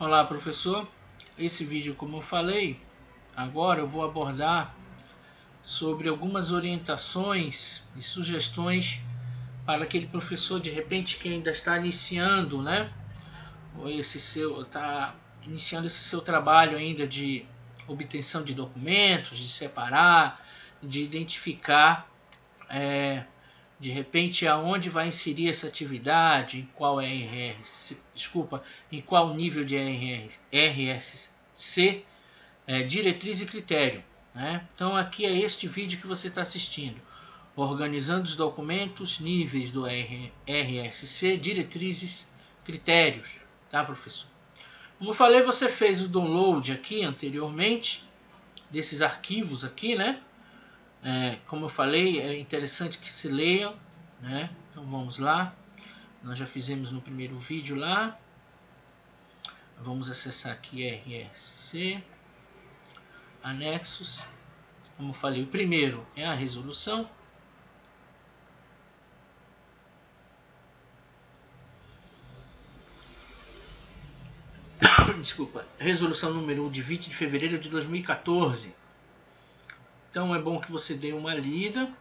Olá, professor. Esse vídeo, como eu falei, agora eu vou abordar sobre algumas orientações e sugestões para aquele professor de repente que ainda está iniciando, né? Ou está iniciando esse seu trabalho ainda de obtenção de documentos, de separar, de identificar de repente aonde vai inserir essa atividade, em qual em qual nível de RSC, diretriz e critério, né? Então aqui é este vídeo que você está assistindo, organizando os documentos, níveis do RSC, diretrizes, critérios, tá, professor? Como eu falei, você fez o download aqui anteriormente desses arquivos aqui, né? Como eu falei, é interessante que se leiam, né? Então vamos lá, nós já fizemos no primeiro vídeo lá, vamos acessar aqui RSC, anexos. Como eu falei, o primeiro é a resolução, desculpa, resolução número 1 de 20 de fevereiro de 2014. Então é bom que você dê uma lida,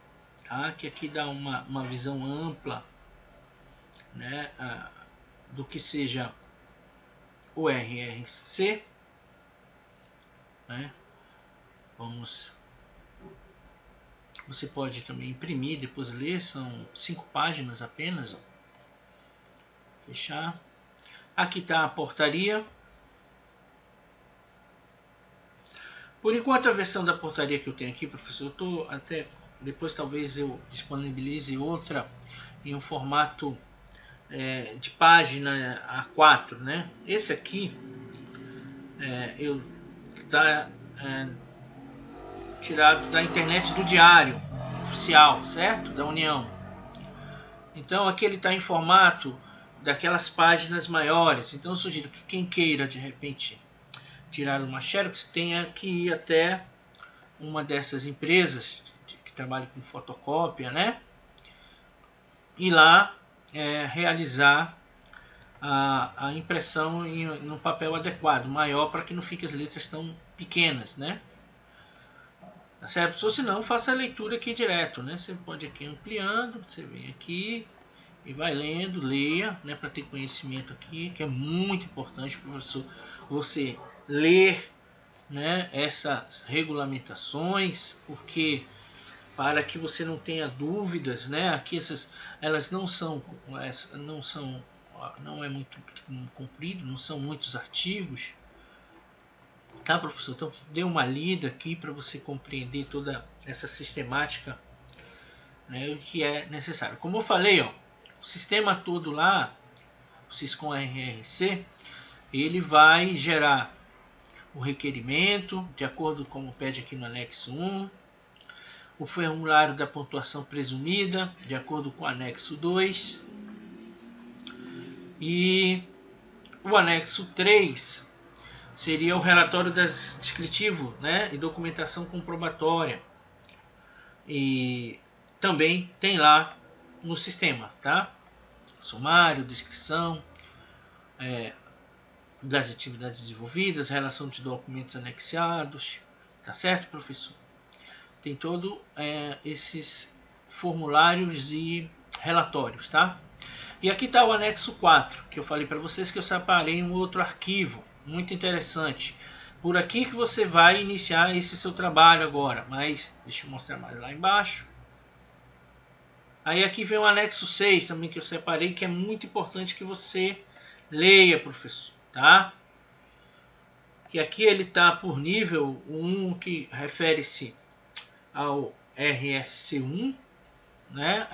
tá? Que aqui dá uma visão ampla, né, do que seja o RSC, né? Você pode também imprimir, depois ler, são 5 páginas apenas, ó. Fechar. Aqui está a portaria. Por enquanto, a versão da portaria que eu tenho aqui, professor, eu estou até... Depois talvez eu disponibilize outra em um formato de página A4, né? Esse aqui está tirado da internet do Diário Oficial, certo? Da União. Então aqui ele está em formato daquelas páginas maiores. Então eu sugiro que quem queira de repente tirar uma xerox tenha que ir até uma dessas empresas que trabalham com fotocópia, né? E lá realizar a impressão no papel adequado, maior, para que não fique as letras tão pequenas, né? Tá certo? Ou se não, faça a leitura aqui direto, né? Você pode aqui ampliando, você vem aqui e vai lendo, leia, né? Para ter conhecimento aqui, que é muito importante, professor, você ler, né, essas regulamentações, porque para que você não tenha dúvidas, né? Aqui elas não é muito comprido, não são muitos artigos, tá, professor? Então dê uma lida aqui para você compreender toda essa sistemática, né, o que é necessário. Como eu falei, ó, o sistema todo lá, o Syscom RRC, ele vai gerar o requerimento, de acordo com o pede aqui no anexo 1, o formulário da pontuação presumida, de acordo com o anexo 2, e o anexo 3 seria o relatório descritivo, né, e documentação comprobatória. E também tem lá no sistema, tá? Sumário, descrição das atividades desenvolvidas, relação de documentos anexados, tá certo, professor? Tem todo esses formulários e relatórios, tá? E aqui está o anexo 4, que eu falei para vocês que eu separei em um outro arquivo, muito interessante. Por aqui que você vai iniciar esse seu trabalho agora, mas deixa eu mostrar mais lá embaixo. Aí aqui vem o anexo 6 também que eu separei, que é muito importante que você leia, professor, tá? Que aqui ele está por nível 1, que refere-se ao RSC1, né?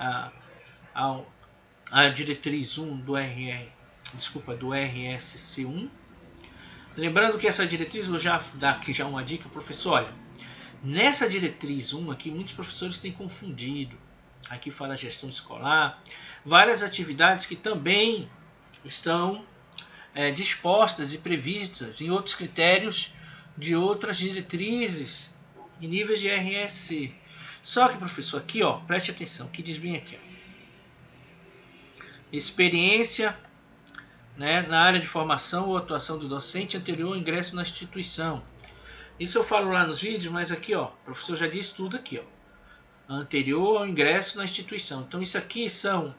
A diretriz 1 do RSC1. Lembrando que essa diretriz, vou já dar aqui já uma dica, professor, olha, nessa diretriz 1 aqui, muitos professores têm confundido. Aqui fala gestão escolar, várias atividades que também estão dispostas e previstas em outros critérios de outras diretrizes e níveis de RSC. Só que, professor, aqui, ó, preste atenção, que diz bem aqui, ó, experiência né, na área de formação ou atuação do docente anterior ao ingresso na instituição. Isso eu falo lá nos vídeos, mas aqui, ó, o professor já disse tudo aqui, ó, anterior ao ingresso na instituição. Então isso aqui são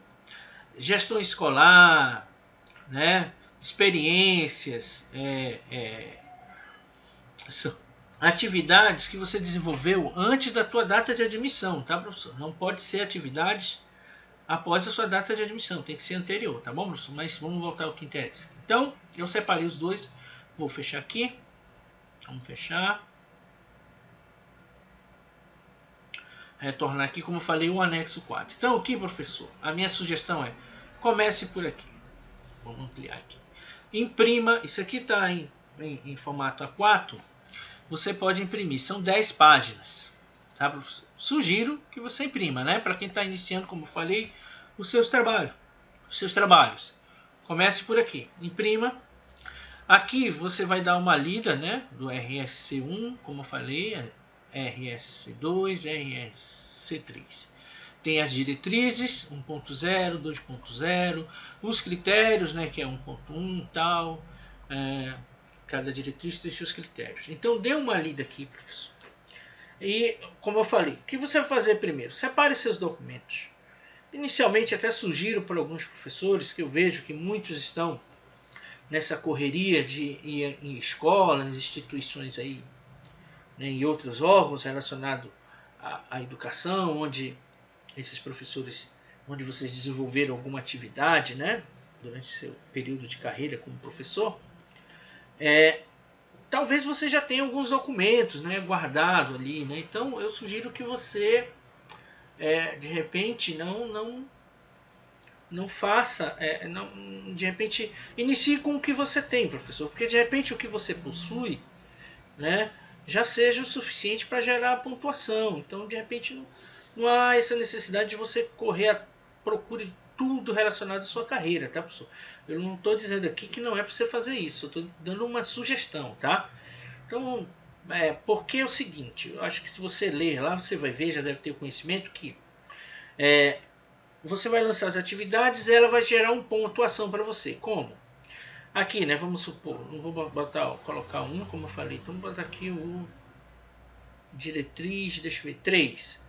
gestão escolar, né, experiências, são atividades que você desenvolveu antes da tua data de admissão, tá, professor? Não pode ser atividades após a sua data de admissão, tem que ser anterior, tá bom, professor? Mas vamos voltar ao que interessa. Então, eu separei os dois, vou fechar aqui, vamos fechar. Retornar aqui, como eu falei, o anexo 4. Então, aqui, professor, a minha sugestão é, comece por aqui. Vamos ampliar aqui. Imprima, isso aqui está em formato A4, você pode imprimir, são 10 páginas. Tá, professor? Sugiro que você imprima, né? Para quem está iniciando, como eu falei, os seus trabalhos. Comece por aqui, imprima. Aqui você vai dar uma lida, né, do RSC1, como eu falei, RSC2, RSC3. Tem as diretrizes 1.0, 2.0, os critérios, né, que é 1.1 e tal. Cada diretriz tem seus critérios. Então dê uma lida aqui, professor. E, como eu falei, o que você vai fazer primeiro? Separe seus documentos. Inicialmente, até sugiro para alguns professores, que eu vejo que muitos estão nessa correria de ir em escolas, instituições aí, né, em outros órgãos relacionados à educação, onde esses professores, onde vocês desenvolveram alguma atividade, né, durante seu período de carreira como professor, talvez você já tenha alguns documentos, né, guardado ali, né? Então eu sugiro que você de repente não faça, de repente inicie com o que você tem, professor, porque de repente o que você possui, né, já seja o suficiente para gerar a pontuação. Então de repente não há essa necessidade de você correr à procura de tudo relacionado à sua carreira, tá, professor? Eu não estou dizendo aqui que não é para você fazer isso, eu estou dando uma sugestão, tá? Então, porque é o seguinte, eu acho que se você ler lá, você vai ver, já deve ter o conhecimento que você vai lançar as atividades e ela vai gerar um pontuação para você. Como? Aqui, né, vamos supor, não vou colocar um, como eu falei, então vou botar aqui o diretriz, deixa eu ver, 3.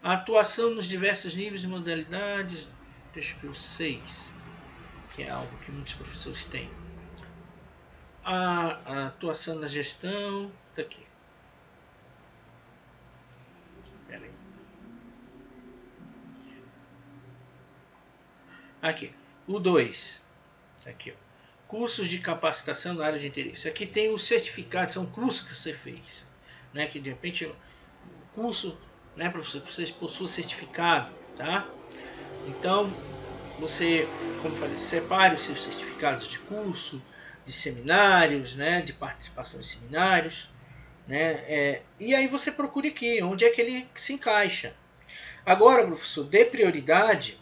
A atuação nos diversos níveis e modalidades, deixa eu ver, o 6, que é algo que muitos professores têm. A atuação na gestão, tá aqui. Pera aí. Aqui, o 2, aqui, ó. Cursos de capacitação na área de interesse. Aqui tem os certificados, são cursos que você fez, né? Que de repente o curso, né, professor, você possui certificado, tá? Então você, como eu falei, separe os seus certificados de curso, de seminários, né, de participação em seminários, né? E aí você procure aqui, onde é que ele se encaixa. Agora, professor, dê prioridade.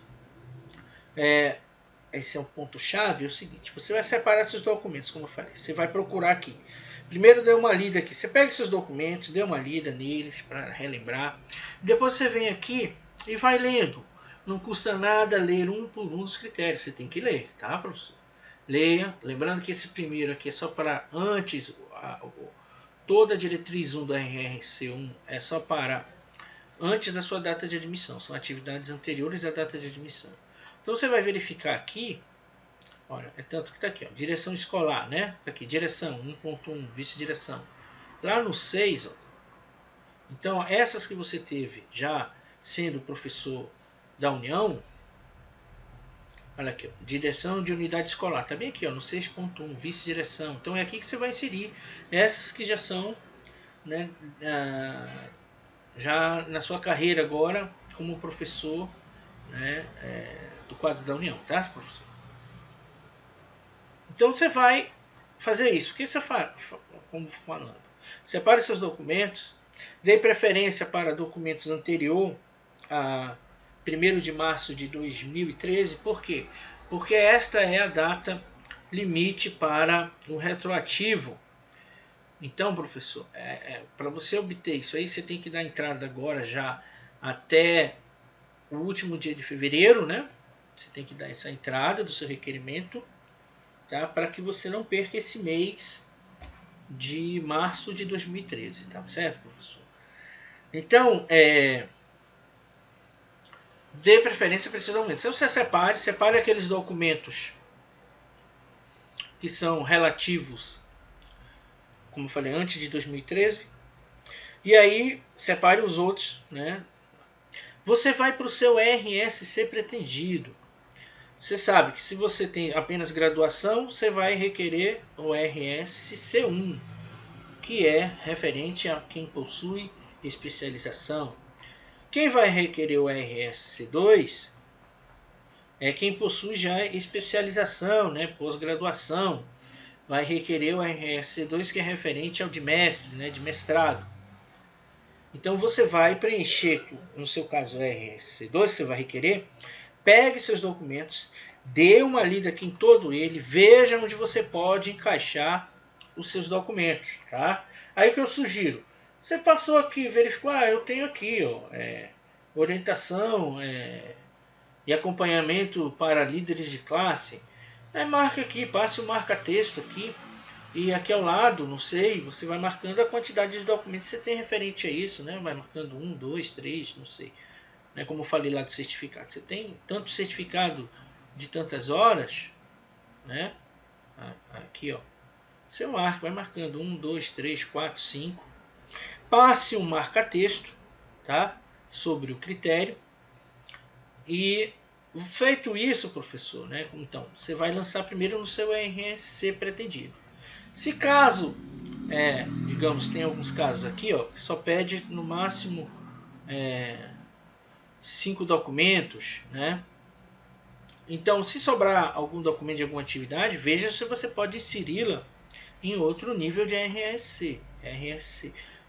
Esse é um ponto-chave, é o seguinte, você vai separar seus documentos, como eu falei, você vai procurar aqui. Primeiro dê uma lida aqui, você pega seus documentos, dê uma lida neles para relembrar. Depois você vem aqui e vai lendo. Não custa nada ler um por um dos critérios, você tem que ler, tá, professor? Leia, lembrando que esse primeiro aqui é só para antes, toda a diretriz 1 do RRC1 é só para antes da sua data de admissão, são atividades anteriores à data de admissão. Então você vai verificar aqui, olha, é tanto que está aqui, ó, direção escolar, né? Está aqui, direção 1.1, vice-direção. Lá no 6, ó, então essas que você teve já sendo professor da União, olha aqui, ó, direção de unidade escolar, está bem aqui, ó, no 6.1, vice-direção. Então é aqui que você vai inserir essas que já são, né, já na sua carreira agora como professor, né, do quadro da União, tá, professor? Então você vai fazer isso. O que você faz? Como falando, separe seus documentos, dê preferência para documentos anterior a 1º de março de 2013. Por quê? Porque esta é a data limite para o retroativo. Então, professor, para você obter isso aí, você tem que dar entrada agora já até o último dia de fevereiro, né? Você tem que dar essa entrada do seu requerimento, tá? Para que você não perca esse mês de março de 2013, tá certo, professor? Então, dê preferência para esses documentos. Então você separe aqueles documentos que são relativos, como eu falei, antes de 2013, e aí separe os outros, né? Você vai para o seu RSC pretendido. Você sabe que se você tem apenas graduação, você vai requerer o RSC1, que é referente a quem possui especialização. Quem vai requerer o RSC2 é quem possui já especialização, né, pós-graduação. Vai requerer o RSC2, que é referente ao de mestre, né, de mestrado. Então você vai preencher, no seu caso o RSC2, você vai requerer, pegue seus documentos, dê uma lida aqui em todo ele, veja onde você pode encaixar os seus documentos. Tá? Aí que eu sugiro, você passou aqui, verificou, eu tenho aqui orientação e acompanhamento para líderes de classe. Marca aqui, passe o marca-texto aqui. E aqui ao lado, não sei, você vai marcando a quantidade de documentos que você tem referente a isso, né? Vai marcando 1, 2, 3, não sei. Né? Como eu falei lá do certificado. Você tem tanto certificado de tantas horas, né? Aqui, ó. Você marca, vai marcando 1, 2, 3, 4, 5. Passe um marca-texto, tá? Sobre o critério. E feito isso, professor, né? Então, você vai lançar primeiro no seu RSC pretendido. Se caso, digamos, tem alguns casos aqui, ó, que só pede no máximo 5 documentos, né? Então, se sobrar algum documento de alguma atividade, veja se você pode inseri-la em outro nível de RSC.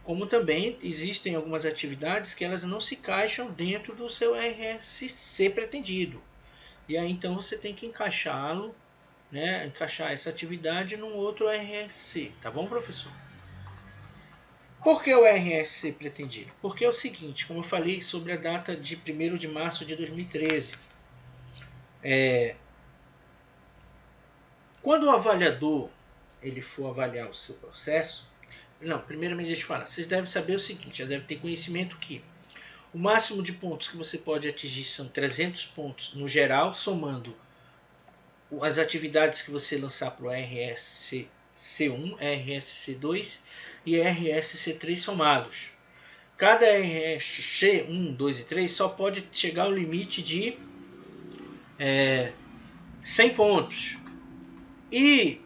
Como também existem algumas atividades que elas não se encaixam dentro do seu RSC pretendido. E aí então você tem que encaixá-lo, né, encaixar essa atividade num outro RSC, tá bom, professor? Por que o RSC pretendido? Porque é o seguinte, como eu falei sobre a data de 1º de março de 2013, quando o avaliador ele for avaliar o seu processo, primeiramente deixa eu falar, vocês devem saber o seguinte, já devem ter conhecimento que o máximo de pontos que você pode atingir são 300 pontos no geral, somando as atividades que você lançar para o RSC1, RSC2 e RSC3 somados. Cada RSC 1, 2 e 3 só pode chegar ao limite de 100 pontos. E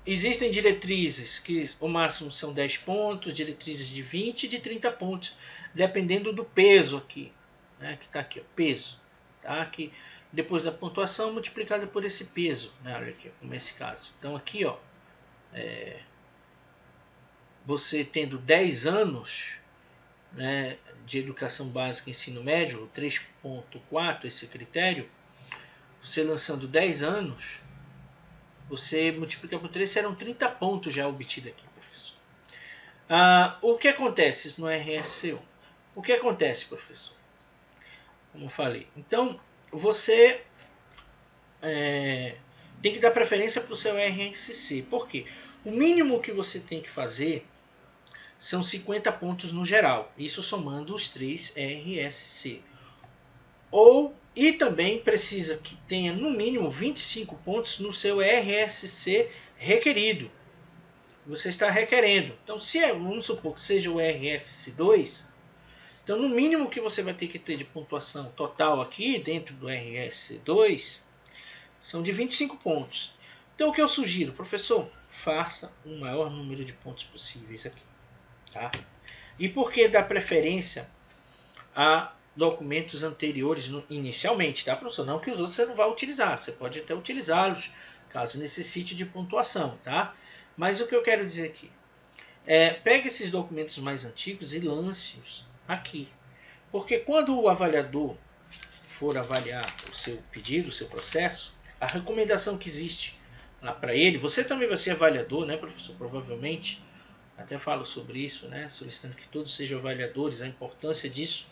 existem diretrizes que o máximo são 10 pontos, diretrizes de 20 e de 30 pontos, dependendo do peso aqui, né, que está aqui, ó, peso, tá? Que depois da pontuação multiplicada por esse peso, né? Olha aqui, como nesse caso. Então aqui, ó, você tendo 10 anos, né, de educação básica e ensino médio, 3.4 esse critério, você lançando 10 anos, você multiplica por 3, serão 30 pontos já obtidos aqui, professor. O que acontece no RSC1? O que acontece, professor? Como eu falei. Então, você tem que dar preferência para o seu RSC. Por quê? O mínimo que você tem que fazer são 50 pontos no geral. Isso somando os 3 RSC. E também precisa que tenha no mínimo 25 pontos no seu RSC requerido. Você está requerendo. Então, vamos supor que seja o RSC2, então no mínimo que você vai ter que ter de pontuação total aqui dentro do RSC2 são de 25 pontos. Então o que eu sugiro, professor, faça o maior número de pontos possíveis aqui. Tá? E por que dar preferência a documentos anteriores inicialmente, tá, professor? Não que os outros você não vai utilizar, você pode até utilizá-los caso necessite de pontuação, tá? Mas o que eu quero dizer aqui pegue esses documentos mais antigos e lance-os aqui, porque quando o avaliador for avaliar o seu pedido, o seu processo, a recomendação que existe lá para ele, você também vai ser avaliador, né, professor? Provavelmente, até falo sobre isso, né, solicitando que todos sejam avaliadores, a importância disso,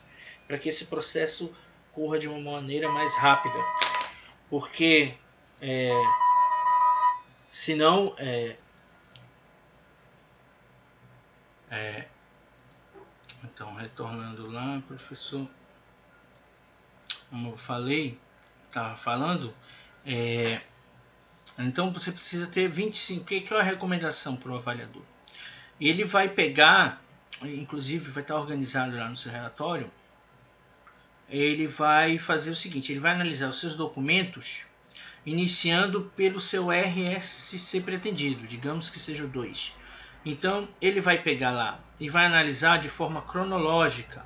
para que esse processo corra de uma maneira mais rápida. Porque Senão, então, retornando lá, professor, como eu falei, estava falando, então você precisa ter 25. O que é a recomendação para o avaliador? Ele vai pegar, inclusive vai estar organizado lá no seu relatório, ele vai fazer o seguinte, ele vai analisar os seus documentos, iniciando pelo seu RSC pretendido, digamos que seja o 2. Então, ele vai pegar lá e vai analisar de forma cronológica,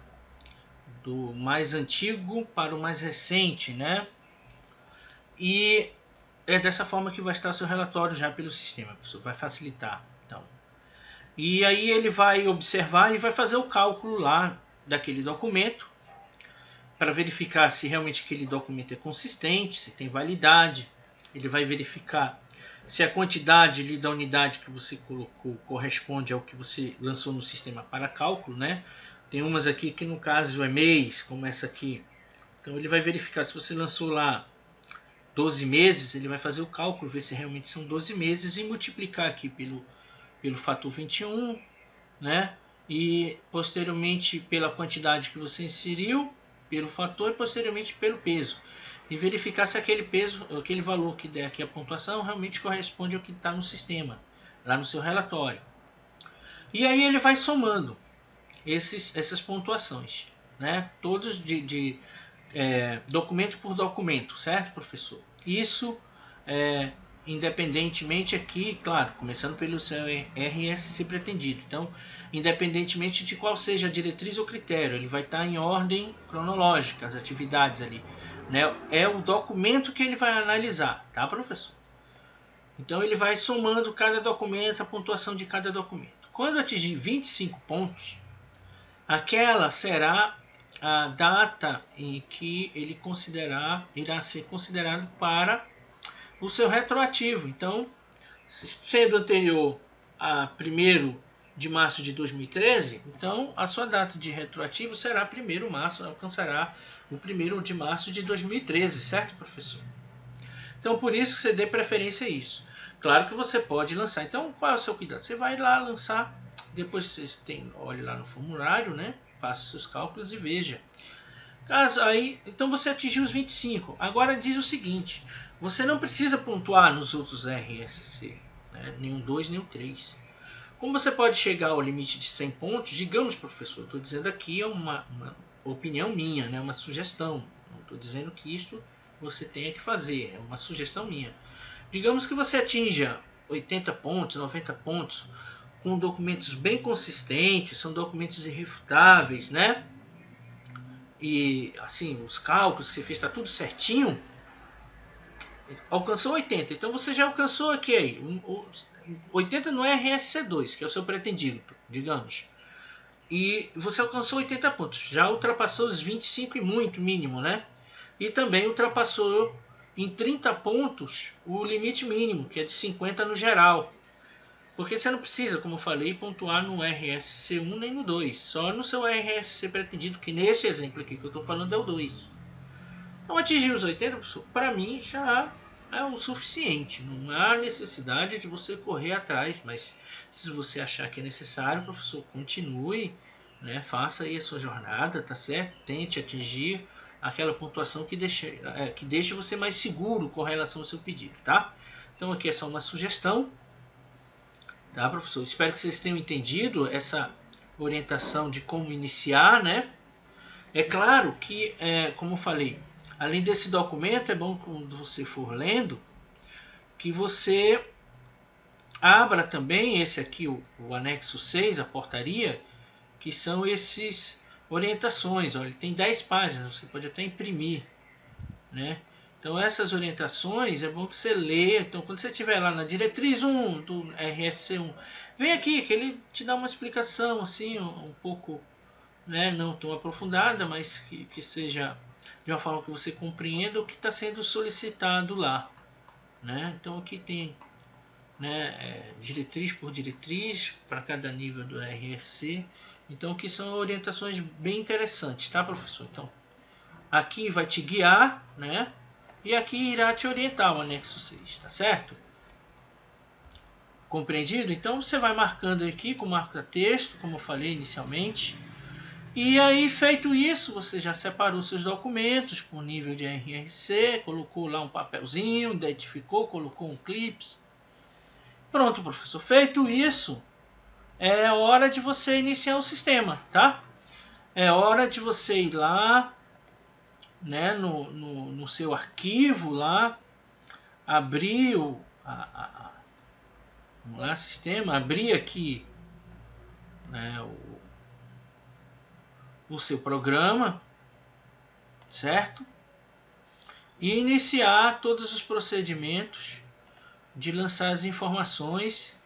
do mais antigo para o mais recente, né? E é dessa forma que vai estar seu relatório já pelo sistema, vai facilitar. Então, e aí ele vai observar e vai fazer o cálculo lá daquele documento para verificar se realmente aquele documento é consistente, se tem validade. Ele vai verificar se a quantidade ali da unidade que você colocou corresponde ao que você lançou no sistema para cálculo, né? Tem umas aqui que no caso é mês, como essa aqui. Então ele vai verificar se você lançou lá 12 meses, ele vai fazer o cálculo, ver se realmente são 12 meses e multiplicar aqui pelo fator 21, né? E posteriormente pela quantidade que você inseriu, pelo fator e posteriormente pelo peso. E verificar se aquele peso, aquele valor que der aqui a pontuação realmente corresponde ao que está no sistema, lá no seu relatório. E aí ele vai somando essas pontuações, né? Todos de documento por documento, certo, professor? Isso independentemente aqui, claro, começando pelo seu RSC pretendido. Então, independentemente de qual seja a diretriz ou critério, ele vai estar em ordem cronológica, as atividades ali, né? É o documento que ele vai analisar, tá, professor? Então, ele vai somando cada documento, a pontuação de cada documento. Quando atingir 25 pontos, aquela será a data em que ele irá ser considerado para o seu retroativo. Então, sendo anterior a 1º de março de 2013, então a sua data de retroativo será 1º de março, alcançará o 1º de março de 2013, certo, professor? Então, por isso que você dê preferência a isso. Claro que você pode lançar. Então, qual é o seu cuidado? Você vai lá lançar, depois você olhe lá no formulário, né? Faça seus cálculos e veja. Então você atingiu os 25. Agora diz o seguinte, você não precisa pontuar nos outros RSC, né? Nenhum 2, nem o 3. Como você pode chegar ao limite de 100 pontos, digamos, professor, estou dizendo aqui é uma opinião minha, né? Uma sugestão. Não estou dizendo que isso você tenha que fazer, é uma sugestão minha. Digamos que você atinja 80 pontos, 90 pontos, com documentos bem consistentes, são documentos irrefutáveis, né? E assim, os cálculos que você fez, está tudo certinho, alcançou 80. Então você já alcançou aqui 80 no RSC2, que é o seu pretendido, digamos. E você alcançou 80 pontos, já ultrapassou os 25 e muito mínimo, né? E também ultrapassou em 30 pontos o limite mínimo, que é de 50 no geral. Porque você não precisa, como eu falei, pontuar no RSC1 nem no 2. Só no seu RSC pretendido, que nesse exemplo aqui que eu estou falando é o 2. Então atingir os 80, para mim já é o suficiente. Não há necessidade de você correr atrás. Mas se você achar que é necessário, professor, continue, né? Faça aí a sua jornada, tá certo? Tente atingir aquela pontuação que deixe você mais seguro com relação ao seu pedido, tá? Então aqui é só uma sugestão. Tá, professor? Espero que vocês tenham entendido essa orientação de como iniciar, né? É claro que, como eu falei, além desse documento, é bom quando você for lendo, que você abra também esse aqui, o anexo 6, a portaria, que são esses orientações. Olha, ele tem 10 páginas, você pode até imprimir, né? Então essas orientações é bom que você lê. Então quando você estiver lá na diretriz 1 do RSC1, vem aqui que ele te dá uma explicação assim um pouco, né, não tão aprofundada, mas que seja de uma forma que você compreenda o que está sendo solicitado lá, né? Então aqui tem, né, diretriz por diretriz para cada nível do RSC. Então aqui são orientações bem interessantes, tá, professor? Então aqui vai te guiar, né? E aqui irá te orientar o anexo 6, tá certo? Compreendido? Então você vai marcando aqui com marca-texto, como eu falei inicialmente. E aí, feito isso, você já separou seus documentos por nível de RRC, colocou lá um papelzinho, identificou, colocou um clips. Pronto, professor. Feito isso, é hora de você iniciar o sistema, tá? É hora de você ir lá, né, no seu arquivo lá, abrir vamos lá, sistema, abrir aqui, né, o seu programa, certo? E iniciar todos os procedimentos de lançar as informações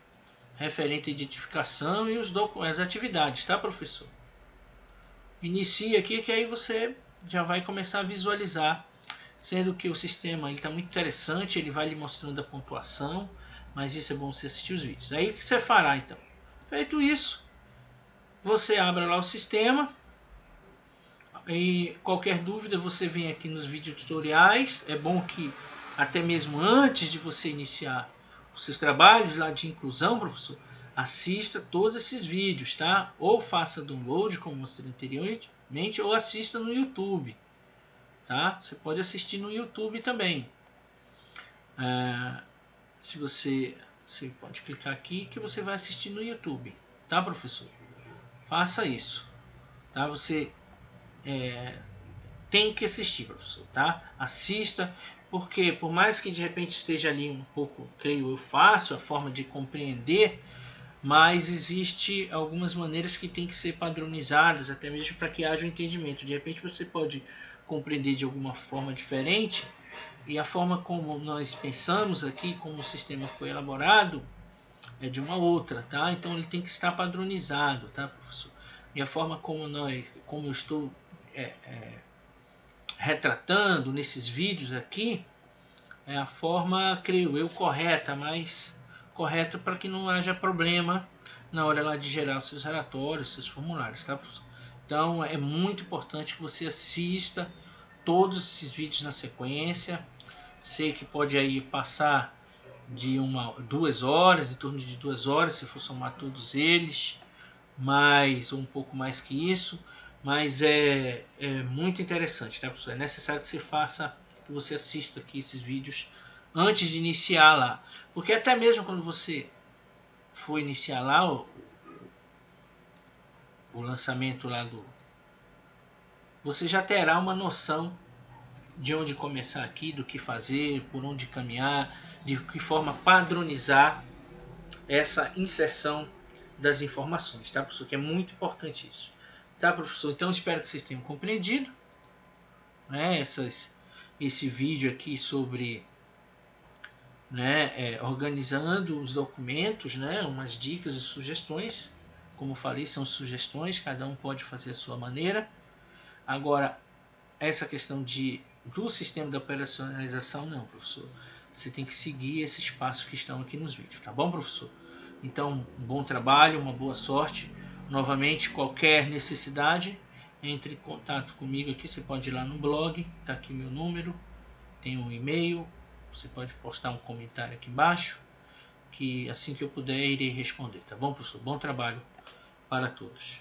referente à identificação e as atividades, tá, professor? Inicie aqui que aí você já vai começar a visualizar, sendo que o sistema está muito interessante, ele vai lhe mostrando a pontuação, mas isso é bom você assistir os vídeos. Aí o que você fará então? Feito isso, você abre lá o sistema e qualquer dúvida você vem aqui nos vídeos tutoriais. É bom que até mesmo antes de você iniciar os seus trabalhos lá de inclusão, professor, assista todos esses vídeos, tá? Ou faça download, como mostrei anteriormente, ou assista no YouTube, tá? Você pode assistir no YouTube também. Se você pode clicar aqui que você vai assistir no YouTube, tá, professor? Faça isso, tá? Você tem que assistir, professor, tá? Assista, porque por mais que de repente esteja ali um pouco, creio eu, fácil a forma de compreender, mas existe algumas maneiras que tem que ser padronizadas, até mesmo para que haja um entendimento. De repente você pode compreender de alguma forma diferente, e a forma como nós pensamos aqui, como o sistema foi elaborado, é de uma outra, tá? Então ele tem que estar padronizado, tá, professor? E a forma como eu estou retratando nesses vídeos aqui, é a forma, creio eu, correta, mas correta para que não haja problema na hora lá de gerar os seus relatórios, seus formulários, tá, professor? Então é muito importante que você assista todos esses vídeos na sequência. Sei que pode aí passar de 2 horas, em torno de 2 horas, se for somar todos eles, ou um pouco mais que isso, mas é muito interessante, tá, professor? É necessário que você assista aqui esses vídeos antes de iniciar lá, porque até mesmo quando você for iniciar lá o lançamento lá você já terá uma noção de onde começar aqui, do que fazer, por onde caminhar, de que forma padronizar essa inserção das informações, tá, professor? Que é muito importante isso, tá, professor? Então espero que vocês tenham compreendido, né, esse vídeo aqui sobre, né, organizando os documentos, né, umas dicas e sugestões. Como falei, são sugestões, cada um pode fazer a sua maneira. Agora, essa questão do sistema de operacionalização, não, professor. Você tem que seguir esses passos que estão aqui nos vídeos, tá bom, professor? Então, um bom trabalho, uma boa sorte. Novamente, qualquer necessidade, entre em contato comigo aqui. Você pode ir lá no blog, tá aqui meu número, tem um e-mail. Você pode postar um comentário aqui embaixo, que assim que eu puder irei responder, tá bom, professor? Bom trabalho para todos.